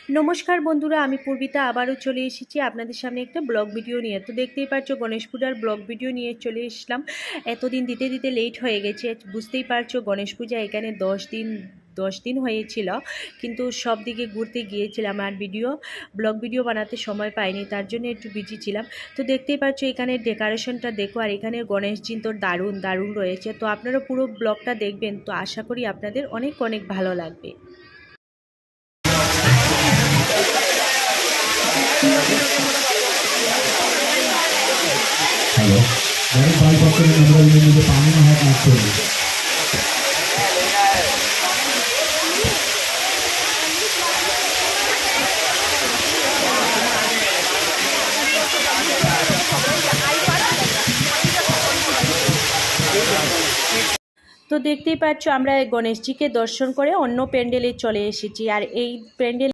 নমস্কার বন্ধুরা, আমি পূর্বিতা আবারও চলে এসেছি আপনাদের সামনে একটা ব্লগ ভিডিও নিয়ে। তো দেখতেই পাচ্ছ গণেশ পূজার ব্লগ ভিডিও নিয়ে চলে এসলাম। এতদিন দিতে দিতে লেট হয়ে গেছে, বুঝতেই পারছো গণেশ পূজা এখানে 10 দিন হয়েছিল, কিন্তু সব দিকে ঘুরতে গিয়েছিলাম আর ব্লগ ভিডিও বানাতে সময় পাইনি, তার জন্য একটু বিজি ছিলাম। তো দেখতেই পাচ্ছ এখানে ডেকোরেশনটা দেখো, আর এখানে গণেশজি তো দারুণ দারুণ রয়েছে। তো আপনারা পুরো ব্লগটা দেখবেন, তো আশা করি আপনাদের অনেক অনেক ভালো লাগবে। হ্যালো, অনেক ভাই ভক্তরা আমরা নিজে পানি না হাত নাচতে হবে। তো দেখতেই পাচ্ছ আমরা গণেশজিকে দর্শন করে অন্য প্যান্ডেলে চলে এসেছি, আর এই প্যান্ডেল